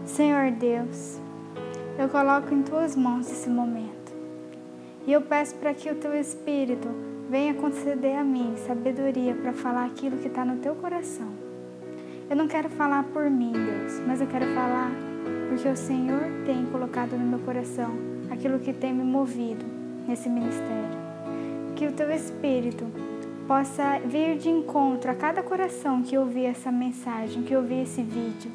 Senhor Deus, eu coloco em Tuas mãos esse momento. E eu peço para que o Teu Espírito venha conceder a mim sabedoria para falar aquilo que está no Teu coração. Eu não quero falar por mim, Deus, mas eu quero falar porque o Senhor tem colocado no meu coração aquilo que tem me movido nesse ministério. Que o Teu Espírito possa vir de encontro a cada coração que ouvir essa mensagem, que ouvir esse vídeo.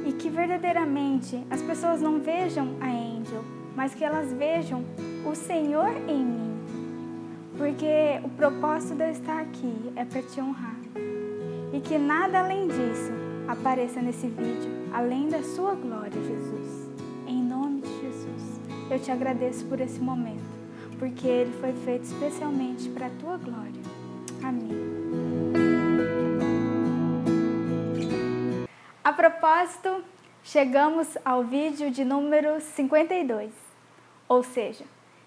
E que verdadeiramente as pessoas não vejam a Angel, mas que elas vejam o Senhor em mim. Porque o propósito de eu estar aqui é para Te honrar. E que nada além disso apareça nesse vídeo, além da Sua glória, Jesus. Em nome de Jesus, eu Te agradeço por esse momento, porque ele foi feito especialmente para a Tua glória. Amém. A propósito, chegamos ao vídeo de número 52, ou seja,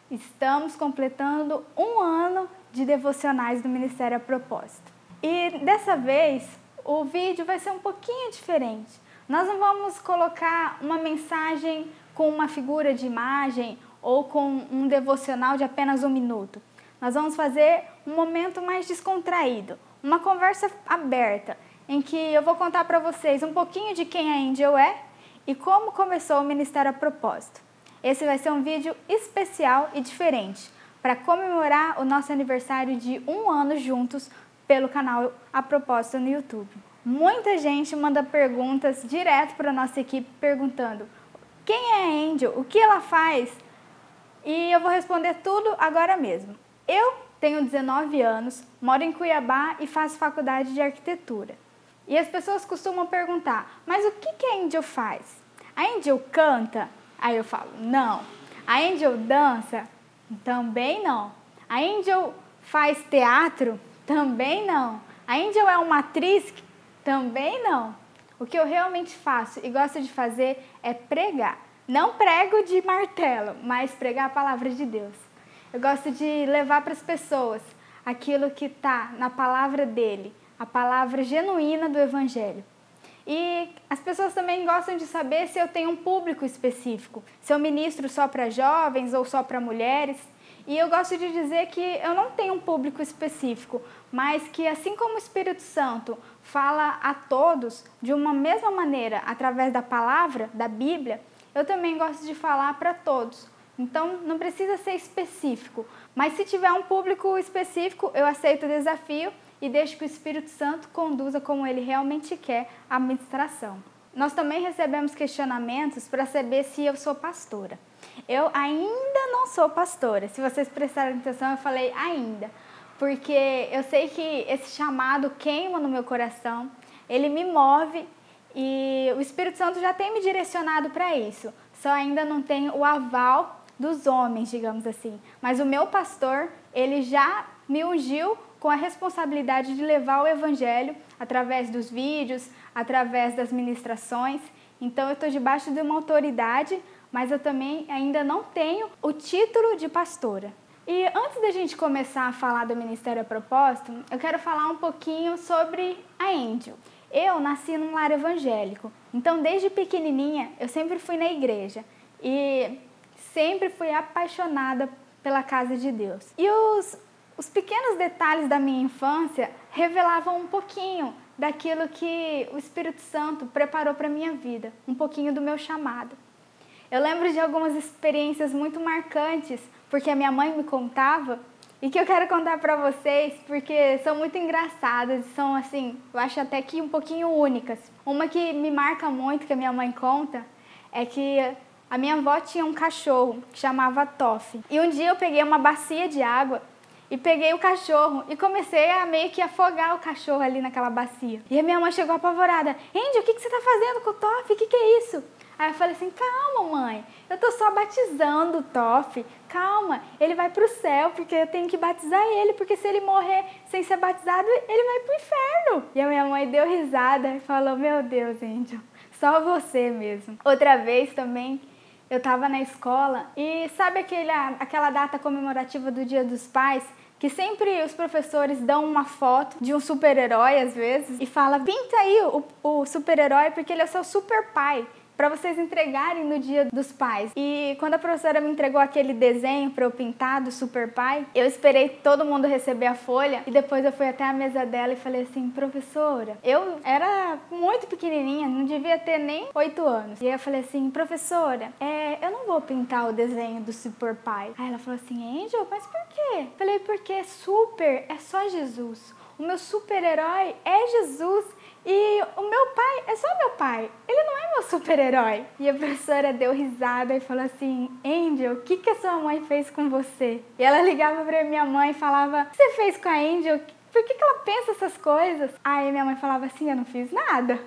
estamos completando 1 ano de devocionais do Ministério A Propósito. E dessa vez, o vídeo vai ser um pouquinho diferente. Nós não vamos colocar uma mensagem com uma figura de imagem ou com um devocional de apenas 1 minuto. Nós vamos fazer um momento mais descontraído, uma conversa aberta, em que eu vou contar para vocês um pouquinho de quem a Angel é e como começou o Ministério A Propósito. Esse vai ser um vídeo especial e diferente, para comemorar o nosso aniversário de 1 ano juntos pelo canal A Propósito no YouTube. Muita gente manda perguntas direto para a nossa equipe perguntando: quem é a Angel? O que ela faz? E eu vou responder tudo agora mesmo. Eu tenho 19 anos, moro em Cuiabá e faço faculdade de arquitetura. E as pessoas costumam perguntar: mas o que a Angel faz? A Angel canta? Aí eu falo: não. A Angel dança? Também não. A Angel faz teatro? Também não. A Angel é uma atriz? Também não. O que eu realmente faço e gosto de fazer é pregar. Não prego de martelo, mas pregar a palavra de Deus. Eu gosto de levar para as pessoas aquilo que está na palavra dele, a palavra genuína do Evangelho. E as pessoas também gostam de saber se eu tenho um público específico, se eu ministro só para jovens ou só para mulheres. E eu gosto de dizer que eu não tenho um público específico, mas que assim como o Espírito Santo fala a todos de uma mesma maneira, através da palavra, da Bíblia, eu também gosto de falar para todos. Então não precisa ser específico, mas se tiver um público específico, eu aceito o desafio e deixo que o Espírito Santo conduza como ele realmente quer a ministração. Nós também recebemos questionamentos para saber se eu sou pastora. Eu ainda não sou pastora. Se vocês prestarem atenção, eu falei ainda, porque eu sei que esse chamado queima no meu coração, ele me move e o Espírito Santo já tem me direcionado para isso. Só ainda não tenho o aval dos homens, digamos assim. Mas o meu pastor, ele já me ungiu com a responsabilidade de levar o Evangelho através dos vídeos, através das ministrações. Então eu estou debaixo de uma autoridade, mas eu também ainda não tenho o título de pastora. E antes da gente começar a falar do Ministério A Propósito, eu quero falar um pouquinho sobre a Angel. Eu nasci num lar evangélico, então desde pequenininha eu sempre fui na igreja e sempre fui apaixonada pela casa de Deus. E os pequenos detalhes da minha infância revelavam um pouquinho daquilo que o Espírito Santo preparou para a minha vida, um pouquinho do meu chamado. Eu lembro de algumas experiências muito marcantes, porque a minha mãe me contava, e que eu quero contar para vocês, porque são muito engraçadas, são assim, eu acho até que um pouquinho únicas. Uma que me marca muito, que a minha mãe conta, é que a minha avó tinha um cachorro que chamava Toff. E um dia eu peguei uma bacia de água e peguei o cachorro e comecei a meio que afogar o cachorro ali naquela bacia. E a minha mãe chegou apavorada: Andy, o que você está fazendo com o Toff? O que é isso? Aí eu falei assim: calma, mãe, eu tô só batizando o Toff, calma, ele vai pro céu, porque eu tenho que batizar ele, porque se ele morrer sem ser batizado, ele vai pro inferno. E a minha mãe deu risada e falou: meu Deus, Angel, só você mesmo. Outra vez também, eu tava na escola e sabe aquela data comemorativa do Dia dos Pais, que sempre os professores dão uma foto de um super-herói às vezes e fala, pinta aí o super-herói porque ele é o seu super pai, para vocês entregarem no Dia dos Pais. E quando a professora me entregou aquele desenho para eu pintar do super pai, eu esperei todo mundo receber a folha e depois eu fui até a mesa dela e falei assim, professora, eu era muito pequenininha, não devia ter nem 8 anos. E aí eu falei assim, professora, eu não vou pintar o desenho do super pai. Aí ela falou assim, Angel, mas por quê? Eu falei, porque super é só Jesus. O meu super-herói é Jesus. E o meu pai é só meu pai, ele não é meu super-herói. E a professora deu risada e falou assim, Angel, o que a sua mãe fez com você? E ela ligava pra minha mãe e falava, o que você fez com a Angel? Por que ela pensa essas coisas? Aí minha mãe falava assim, eu não fiz nada.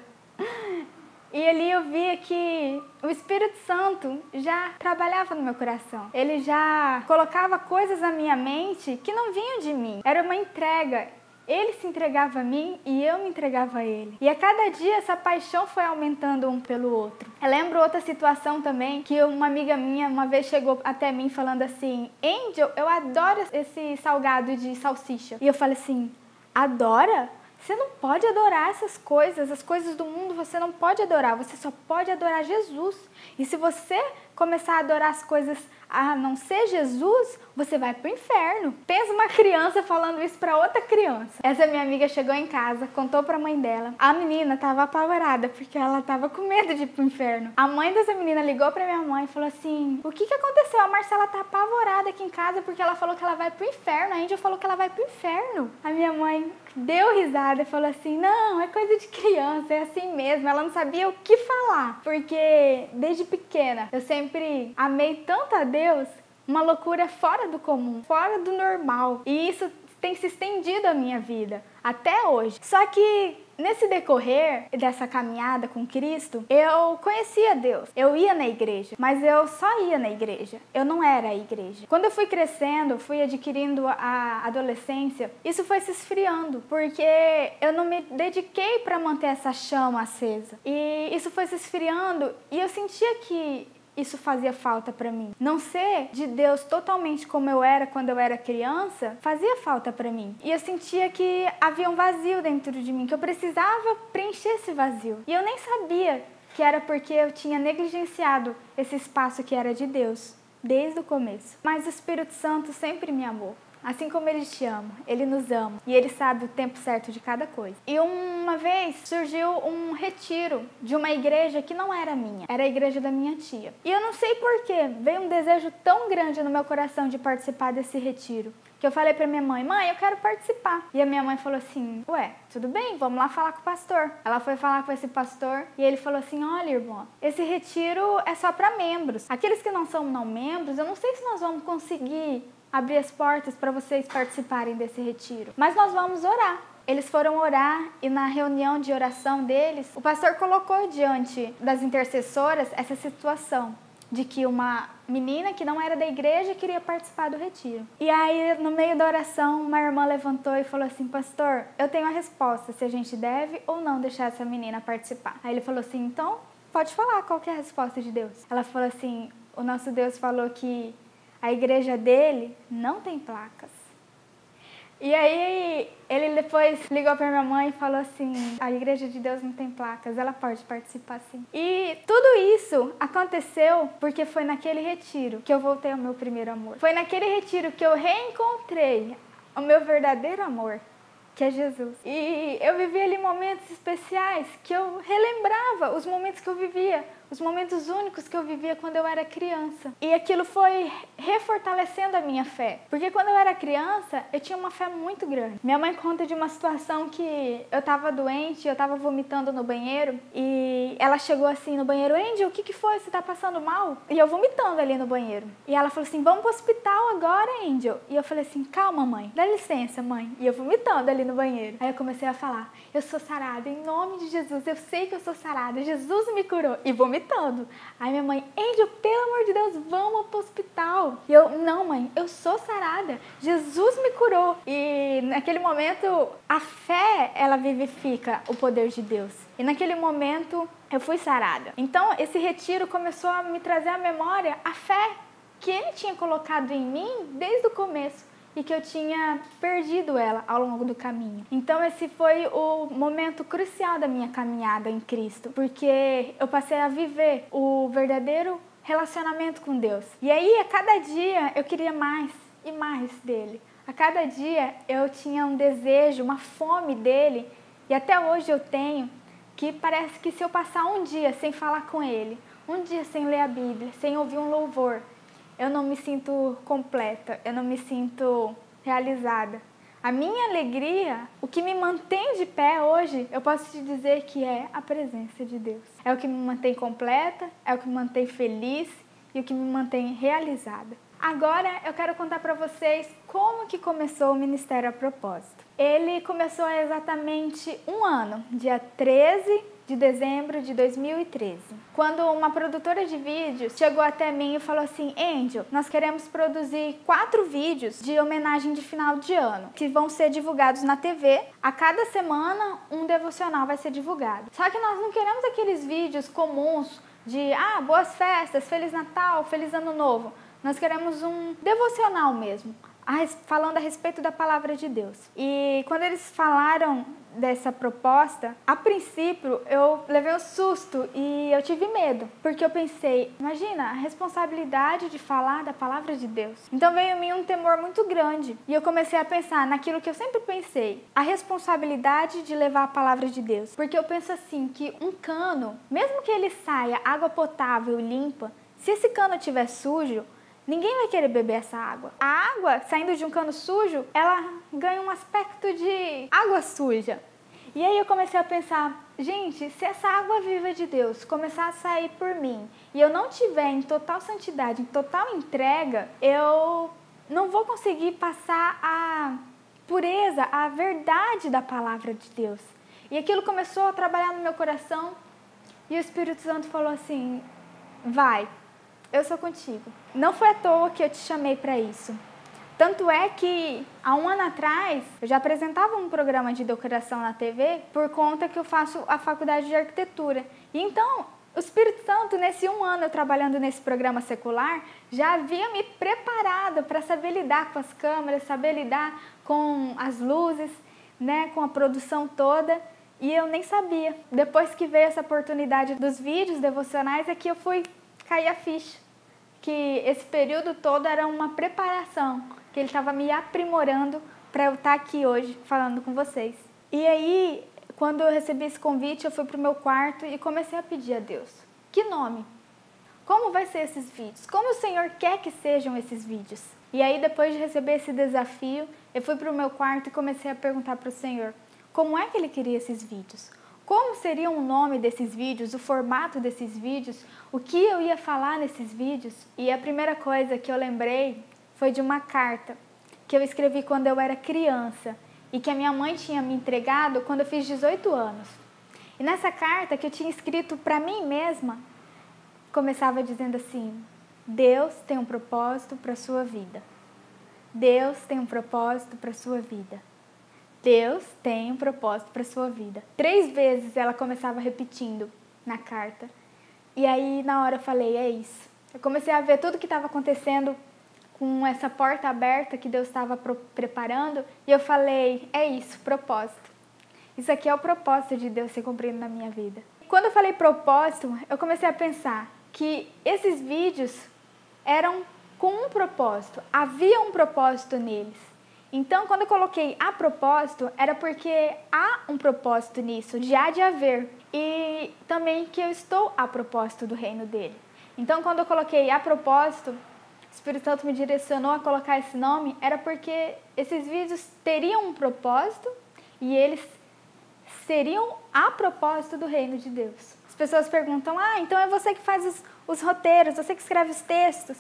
E ali eu via que o Espírito Santo já trabalhava no meu coração. Ele já colocava coisas na minha mente que não vinham de mim. Era uma entrega. Ele se entregava a mim e eu me entregava a ele. E a cada dia essa paixão foi aumentando um pelo outro. Eu lembro outra situação também, que uma amiga minha uma vez chegou até mim falando assim, Angel, eu adoro esse salgado de salsicha. E eu falei assim, adora? Você não pode adorar essas coisas, as coisas do mundo você não pode adorar, você só pode adorar Jesus. E se você começar a adorar as coisas a não ser Jesus, você vai pro inferno. Pensa uma criança falando isso para outra criança. Essa minha amiga chegou em casa, contou para a mãe dela. A menina estava apavorada porque ela estava com medo de ir pro inferno. A mãe dessa menina ligou para minha mãe e falou assim, o que aconteceu? A Marcela tá apavorada aqui em casa porque ela falou que ela vai pro inferno. A Angel falou que ela vai pro inferno. A minha mãe deu risada e falou assim, não, é coisa de criança, é assim mesmo. Ela não sabia o que falar, porque desde pequena eu sempre amei tanto a Deus, uma loucura fora do comum, fora do normal. E isso tem se estendido a minha vida até hoje. Só que nesse decorrer dessa caminhada com Cristo, eu conhecia Deus. Eu ia na igreja, mas eu só ia na igreja. Eu não era a igreja. Quando eu fui crescendo, fui adquirindo a adolescência, isso foi se esfriando, porque eu não me dediquei para manter essa chama acesa. E isso foi se esfriando e eu sentia que isso fazia falta para mim. Não ser de Deus totalmente como eu era quando eu era criança, fazia falta para mim. E eu sentia que havia um vazio dentro de mim, que eu precisava preencher esse vazio. E eu nem sabia que era porque eu tinha negligenciado esse espaço que era de Deus, desde o começo. Mas o Espírito Santo sempre me amou. Assim como Ele te ama, Ele nos ama e Ele sabe o tempo certo de cada coisa. E uma vez surgiu um retiro de uma igreja que não era minha, era a igreja da minha tia. E eu não sei porquê, veio um desejo tão grande no meu coração de participar desse retiro, que eu falei pra minha mãe, eu quero participar. E a minha mãe falou assim, ué, tudo bem, vamos lá falar com o pastor. Ela foi falar com esse pastor e ele falou assim, olha, irmã, esse retiro é só para membros. Aqueles que não são membros, eu não sei se nós vamos conseguir abrir as portas para vocês participarem desse retiro. Mas nós vamos orar. Eles foram orar e na reunião de oração deles, o pastor colocou diante das intercessoras essa situação de que uma menina que não era da igreja queria participar do retiro. E aí, no meio da oração, uma irmã levantou e falou assim, pastor, eu tenho a resposta se a gente deve ou não deixar essa menina participar. Aí ele falou assim, então, pode falar qual que é a resposta de Deus. Ela falou assim, o nosso Deus falou que a igreja dele não tem placas. E aí ele depois ligou para minha mãe e falou assim, a igreja de Deus não tem placas, ela pode participar sim. E tudo isso aconteceu porque foi naquele retiro que eu voltei ao meu primeiro amor. Foi naquele retiro que eu reencontrei o meu verdadeiro amor, que é Jesus. E eu vivi ali momentos especiais que eu relembrava os momentos que eu vivia, os momentos únicos que eu vivia quando eu era criança. E aquilo foi refortalecendo a minha fé. Porque quando eu era criança, eu tinha uma fé muito grande. Minha mãe conta de uma situação que eu estava doente, eu estava vomitando no banheiro. E ela chegou assim no banheiro, Angel, o que foi? Você tá passando mal? E eu vomitando ali no banheiro. E ela falou assim, vamos pro hospital agora, Angel. E eu falei assim, calma, mãe. Dá licença, mãe. E eu vomitando ali no banheiro. Aí eu comecei a falar, eu sou sarada, em nome de Jesus. Eu sei que eu sou sarada. Jesus me curou. E vomitando. Aí minha mãe, Angel, pelo amor de Deus, vamos pro hospital. E eu, não mãe, eu sou sarada, Jesus me curou. E naquele momento, a fé, ela vivifica o poder de Deus. E naquele momento, eu fui sarada. Então, esse retiro começou a me trazer à memória a fé que Ele tinha colocado em mim desde o começo. e que eu tinha perdido ela ao longo do caminho. Então esse foi o momento crucial da minha caminhada em Cristo, porque eu passei a viver o verdadeiro relacionamento com Deus. E aí a cada dia eu queria mais e mais dele. A cada dia eu tinha um desejo, uma fome dele, e até hoje eu tenho, que parece que se eu passar um dia sem falar com ele, um dia sem ler a Bíblia, sem ouvir um louvor, eu não me sinto completa, eu não me sinto realizada. A minha alegria, o que me mantém de pé hoje, eu posso te dizer que é a presença de Deus. É o que me mantém completa, é o que me mantém feliz e o que me mantém realizada. Agora eu quero contar para vocês como que começou o Ministério a Propósito. Ele começou há exatamente um ano, dia 13 de dezembro de 2013, quando uma produtora de vídeos chegou até mim e falou assim: Angel, nós queremos produzir 4 vídeos de homenagem de final de ano, que vão ser divulgados na TV. A cada semana um devocional vai ser divulgado. Só que nós não queremos aqueles vídeos comuns de boas festas, Feliz Natal, Feliz Ano Novo. Nós queremos um devocional mesmo, falando a respeito da palavra de Deus. E quando eles falaram dessa proposta, a princípio eu levei um susto e eu tive medo, porque eu pensei, imagina, a responsabilidade de falar da palavra de Deus. Então veio em mim um temor muito grande e eu comecei a pensar naquilo que eu sempre pensei, a responsabilidade de levar a palavra de Deus. Porque eu penso assim, que um cano, mesmo que ele saia água potável e limpa, se esse cano estiver sujo, ninguém vai querer beber essa água. A água, saindo de um cano sujo, ela ganha um aspecto de água suja. E aí eu comecei a pensar, gente, se essa água viva de Deus começar a sair por mim e eu não tiver em total santidade, em total entrega, eu não vou conseguir passar a pureza, a verdade da palavra de Deus. E aquilo começou a trabalhar no meu coração e o Espírito Santo falou assim, vai. Eu sou contigo. Não foi à toa que eu te chamei para isso. Tanto é que, há um ano atrás, eu já apresentava um programa de decoração na TV por conta que eu faço a faculdade de arquitetura. E então, o Espírito Santo, nesse um ano eu trabalhando nesse programa secular, já havia me preparado para saber lidar com as câmeras, saber lidar com as luzes, né, com a produção toda. E eu nem sabia. Depois que veio essa oportunidade dos vídeos devocionais, é que eu fui cair a ficha, que esse período todo era uma preparação, que ele estava me aprimorando para eu estar aqui hoje falando com vocês. E aí, quando eu recebi esse convite, eu fui para o meu quarto e comecei a pedir a Deus, que nome? Como vai ser esses vídeos? Como o Senhor quer que sejam esses vídeos? E aí, depois de receber esse desafio, eu fui para o meu quarto e comecei a perguntar para o Senhor, como é que Ele queria esses vídeos? Como seria o nome desses vídeos, o formato desses vídeos, o que eu ia falar nesses vídeos? E a primeira coisa que eu lembrei foi de uma carta que eu escrevi quando eu era criança e que a minha mãe tinha me entregado quando eu fiz 18 anos. E nessa carta que eu tinha escrito para mim mesma, começava dizendo assim, Deus tem um propósito para a sua vida. Deus tem um propósito para a sua vida. Deus tem um propósito para a sua vida. 3 vezes ela começava repetindo na carta. E aí, na hora, eu falei, é isso. Eu comecei a ver tudo que estava acontecendo com essa porta aberta que Deus estava preparando. E eu falei, é isso, propósito. Isso aqui é o propósito de Deus ser cumprido na minha vida. Quando eu falei propósito, eu comecei a pensar que esses vídeos eram com um propósito. Havia um propósito neles. Então, quando eu coloquei a propósito, era porque há um propósito nisso, de há de haver. E também que eu estou a propósito do reino dele. Então, quando eu coloquei a propósito, o Espírito Santo me direcionou a colocar esse nome, era porque esses vídeos teriam um propósito e eles seriam a propósito do reino de Deus. As pessoas perguntam, então é você que faz os roteiros, você que escreve os textos.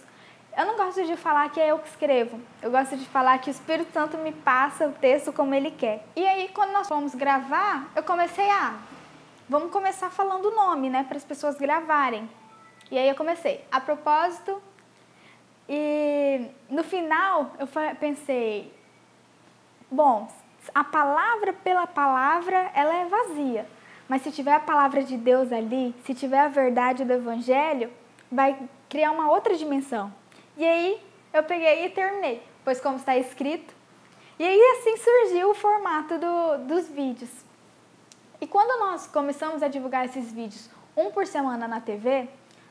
Eu não gosto de falar que é eu que escrevo. Eu gosto de falar que o Espírito Santo me passa o texto como ele quer. E aí, quando nós fomos gravar, eu comecei vamos começar falando o nome, né? Para as pessoas gravarem. E aí eu comecei. A propósito, e no final eu pensei, bom, a palavra pela palavra, ela é vazia. Mas se tiver a palavra de Deus ali, se tiver a verdade do Evangelho, vai criar uma outra dimensão. E aí eu peguei e terminei. pois como está escrito. E aí assim surgiu o formato dos vídeos. E quando nós começamos a divulgar esses vídeos, um por semana na TV,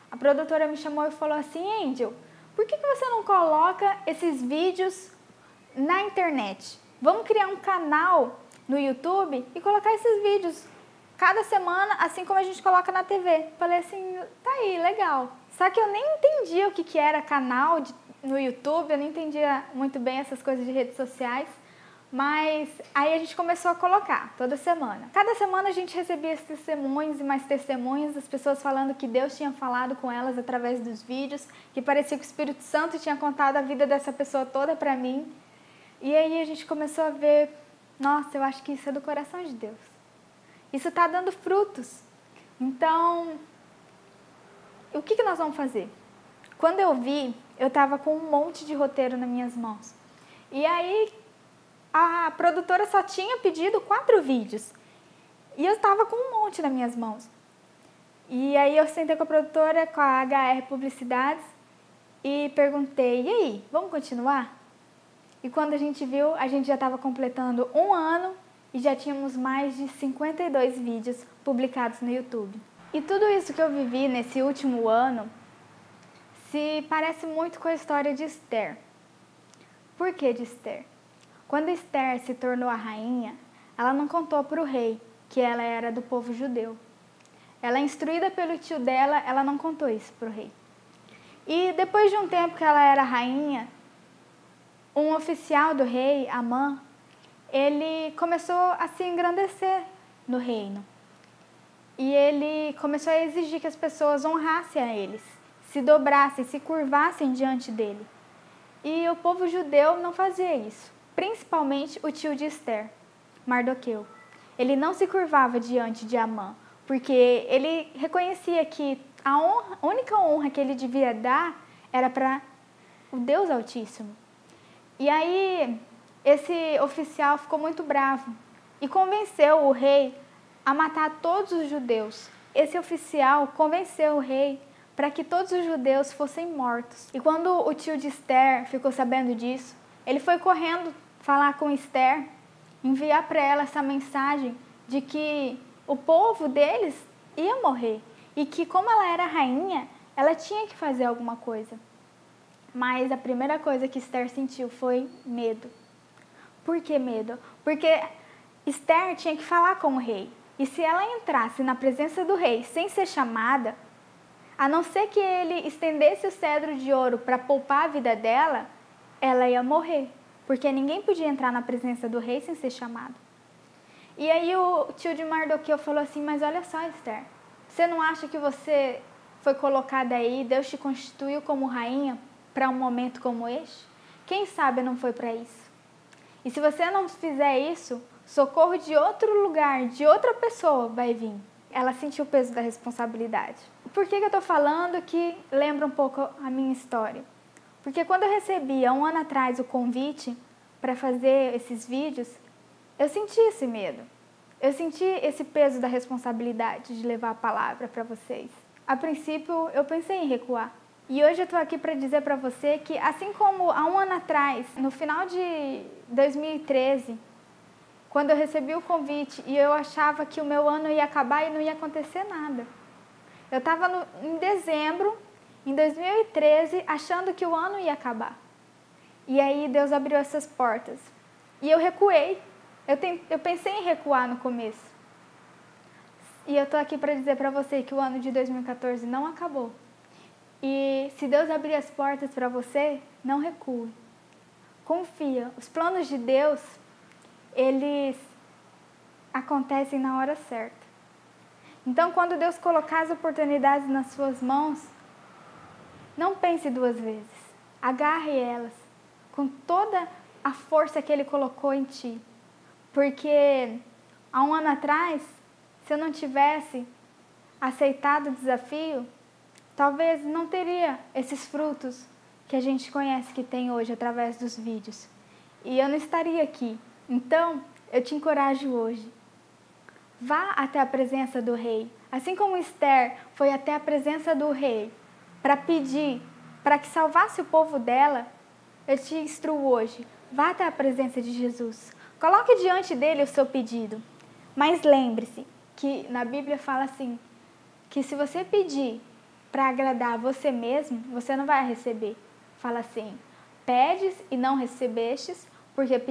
a produtora me chamou e falou assim: Angel, por que você não coloca esses vídeos na internet? Vamos criar um canal no YouTube e colocar esses vídeos cada semana, assim como a gente coloca na TV. Falei assim, tá aí, legal. Só que eu nem entendia o que era canal no YouTube, eu não entendia muito bem essas coisas de redes sociais. Mas aí a gente começou a colocar toda semana. Cada semana a gente recebia testemunhos e mais testemunhos, as pessoas falando que Deus tinha falado com elas através dos vídeos, que parecia que o Espírito Santo tinha contado a vida dessa pessoa toda para mim. E aí a gente começou a ver, nossa, eu acho que isso é do coração de Deus. Isso está dando frutos. Então, o que nós vamos fazer? Quando eu vi, eu estava com um monte de roteiro nas minhas mãos. E aí a produtora só tinha pedido 4 vídeos. E eu estava com um monte nas minhas mãos. E aí eu sentei com a produtora, com a HR Publicidades, e perguntei, e aí, vamos continuar? E quando a gente viu, a gente já estava completando 1 ano e já tínhamos mais de 52 vídeos publicados no YouTube. E tudo isso que eu vivi nesse último ano se parece muito com a história de Esther. Por que de Esther? Quando Esther se tornou a rainha, ela não contou para o rei que ela era do povo judeu. Ela, instruída pelo tio dela, ela não contou isso para o rei. E depois de um tempo que ela era rainha, um oficial do rei, Amã, ele começou a se engrandecer no reino. E ele começou a exigir que as pessoas honrassem a eles, se dobrassem, se curvassem diante dele. E o povo judeu não fazia isso, principalmente o tio de Esther, Mardoqueu. Ele não se curvava diante de Amã, porque ele reconhecia que a única honra que ele devia dar era para o Deus Altíssimo. E aí esse oficial ficou muito bravo e convenceu o rei a matar todos os judeus. Esse oficial convenceu o rei para que todos os judeus fossem mortos. E quando o tio de Esther ficou sabendo disso, ele foi correndo falar com Esther, enviar para ela essa mensagem de que o povo deles ia morrer e que, como ela era rainha, ela tinha que fazer alguma coisa. Mas a primeira coisa que Esther sentiu foi medo. Por que medo? Porque Esther tinha que falar com o rei. E se ela entrasse na presença do rei sem ser chamada, a não ser que ele estendesse o cedro de ouro para poupar a vida dela, ela ia morrer. Porque ninguém podia entrar na presença do rei sem ser chamado. E aí o tio de Mardoqueu falou assim, mas olha só, Esther, você não acha que você foi colocada aí, Deus te constituiu como rainha para um momento como este? Quem sabe não foi para isso? E se você não fizer isso, socorro de outro lugar, de outra pessoa vai vir. Ela sentiu o peso da responsabilidade. Por que eu estou falando que lembra um pouco a minha história? Porque quando eu recebi, há 1 ano atrás, o convite para fazer esses vídeos, eu senti esse medo. Eu senti esse peso da responsabilidade de levar a palavra para vocês. A princípio, eu pensei em recuar. E hoje eu estou aqui para dizer para você que, assim como há 1 ano atrás, no final de 2013, quando eu recebi o convite e eu achava que o meu ano ia acabar e não ia acontecer nada. Eu estava em dezembro, em 2013, achando que o ano ia acabar. E aí Deus abriu essas portas. E eu recuei. Eu pensei em recuar no começo. E eu estou aqui para dizer para você que o ano de 2014 não acabou. E se Deus abrir as portas para você, não recue. Confia. Os planos de Deus, eles acontecem na hora certa. Então, quando Deus colocar as oportunidades nas suas mãos, não pense 2 vezes. Agarre elas com toda a força que Ele colocou em ti. Porque há 1 ano atrás, se eu não tivesse aceitado o desafio, talvez não teria esses frutos que a gente conhece que tem hoje através dos vídeos. E eu não estaria aqui. Então, eu te encorajo hoje. Vá até a presença do rei. Assim como Esther foi até a presença do rei para pedir, para que salvasse o povo dela, eu te instruo hoje, vá até a presença de Jesus. Coloque diante dele o seu pedido. Mas lembre-se que na Bíblia fala assim, que se você pedir para agradar você mesmo, você não vai receber. Fala assim, pedes e não recebestes, porque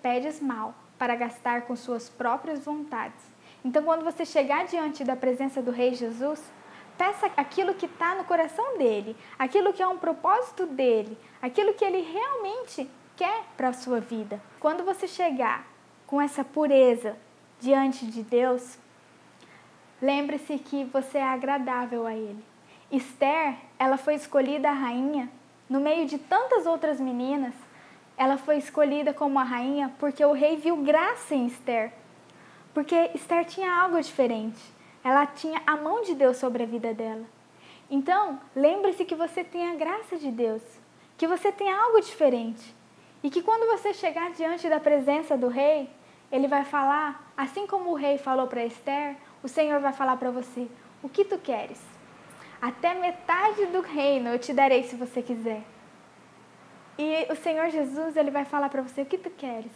pedes mal, para gastar com suas próprias vontades. Então, quando você chegar diante da presença do Rei Jesus, peça aquilo que está no coração dele, aquilo que é um propósito dele, aquilo que ele realmente quer para a sua vida. Quando você chegar com essa pureza diante de Deus, lembre-se que você é agradável a ele. Esther, ela foi escolhida a rainha no meio de tantas outras meninas. Ela foi escolhida como a rainha porque o rei viu graça em Esther. Porque Esther tinha algo diferente. Ela tinha a mão de Deus sobre a vida dela. Então, lembre-se que você tem a graça de Deus, que você tem algo diferente. E que quando você chegar diante da presença do rei, ele vai falar, assim como o rei falou para Esther, o Senhor vai falar para você, o que tu queres? Até metade do reino eu te darei se você quiser. E o Senhor Jesus, ele vai falar para você, o que tu queres?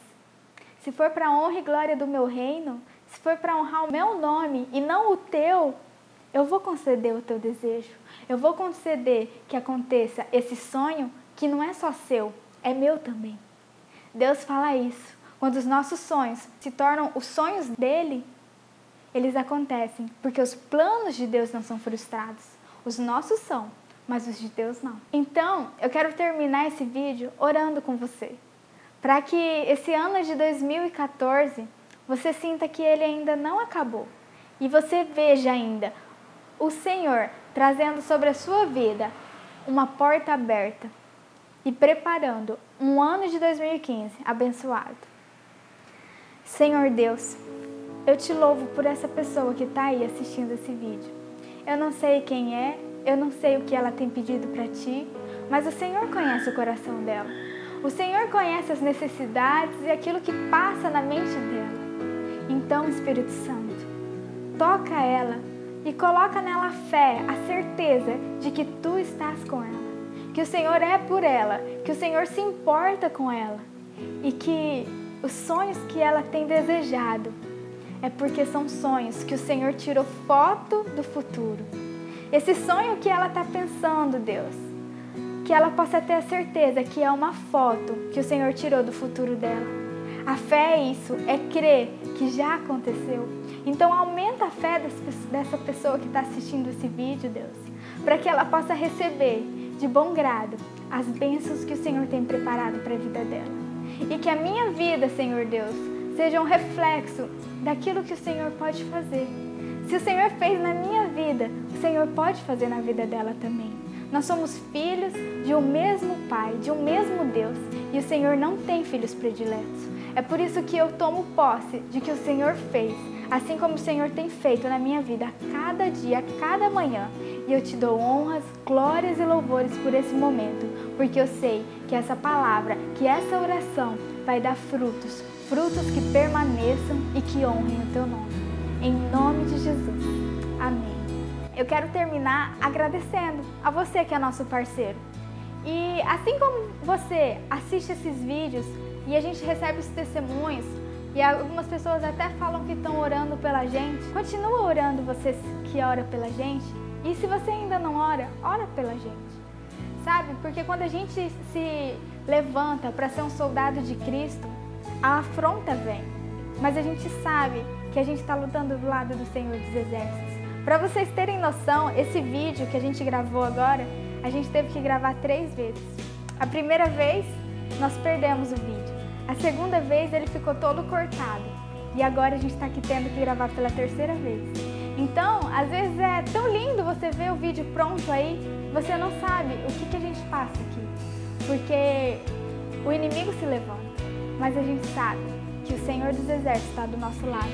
Se for para a honra e glória do meu reino, se for para honrar o meu nome e não o teu, eu vou conceder o teu desejo. Eu vou conceder que aconteça esse sonho que não é só seu, é meu também. Deus fala isso. Quando os nossos sonhos se tornam os sonhos dele, eles acontecem, porque os planos de Deus não são frustrados. Os nossos são, mas os de Deus não. Então, eu quero terminar esse vídeo orando com você, para que esse ano de 2014, você sinta que ele ainda não acabou. E você veja ainda o Senhor trazendo sobre a sua vida uma porta aberta e preparando um ano de 2015 abençoado. Senhor Deus, eu te louvo por essa pessoa que está aí assistindo esse vídeo. Eu não sei quem é, eu não sei o que ela tem pedido para ti, mas o Senhor conhece o coração dela. O Senhor conhece as necessidades e aquilo que passa na mente dela. Então, Espírito Santo, toca ela e coloca nela a fé, a certeza de que tu estás com ela, que o Senhor é por ela, que o Senhor se importa com ela e que os sonhos que ela tem desejado é porque são sonhos que o Senhor tirou foto do futuro. Esse sonho que ela está pensando, Deus, que ela possa ter a certeza que é uma foto que o Senhor tirou do futuro dela. A fé é isso, é crer que já aconteceu. Então aumenta a fé dessa pessoa que está assistindo esse vídeo, Deus, para que ela possa receber de bom grado as bênçãos que o Senhor tem preparado para a vida dela. E que a minha vida, Senhor Deus, seja um reflexo daquilo que o Senhor pode fazer. Se o Senhor fez na minha vida, o Senhor pode fazer na vida dela também. Nós somos filhos de um mesmo Pai, de um mesmo Deus, e o Senhor não tem filhos prediletos. É por isso que eu tomo posse de que o Senhor fez, assim como o Senhor tem feito na minha vida a cada dia, a cada manhã. E eu te dou honras, glórias e louvores por esse momento, porque eu sei que essa palavra, que essa oração vai dar frutos, frutos que permaneçam e que honrem o teu nome. Em nome de Jesus. Amém. Eu quero terminar agradecendo a você que é nosso parceiro. E assim como você assiste esses vídeos e a gente recebe os testemunhos, e algumas pessoas até falam que estão orando pela gente, continua orando, você que ora pela gente. E se você ainda não ora, ora pela gente. Sabe? Porque quando a gente se levanta para ser um soldado de Cristo, a afronta vem. Mas a gente sabe que a gente está lutando do lado do Senhor dos Exércitos. Para vocês terem noção, esse vídeo que a gente gravou agora, a gente teve que gravar 3 vezes. A primeira vez, nós perdemos o vídeo. A segunda vez, ele ficou todo cortado. E agora a gente está aqui tendo que gravar pela 3ª vez. Então, às vezes é tão lindo você ver o vídeo pronto aí, você não sabe o que a gente passa aqui. Porque o inimigo se levanta, mas a gente sabe que o Senhor dos Exércitos está do nosso lado.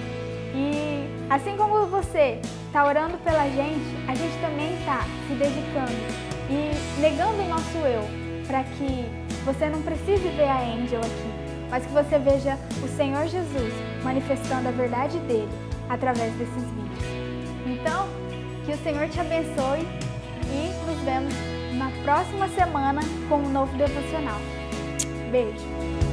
E assim como você está orando pela gente, a gente também está se dedicando e negando o nosso eu, para que você não precise ver a Angel aqui, mas que você veja o Senhor Jesus manifestando a verdade dele através desses vídeos. Então, que o Senhor te abençoe e nos vemos na próxima semana com um novo devocional. Beijo!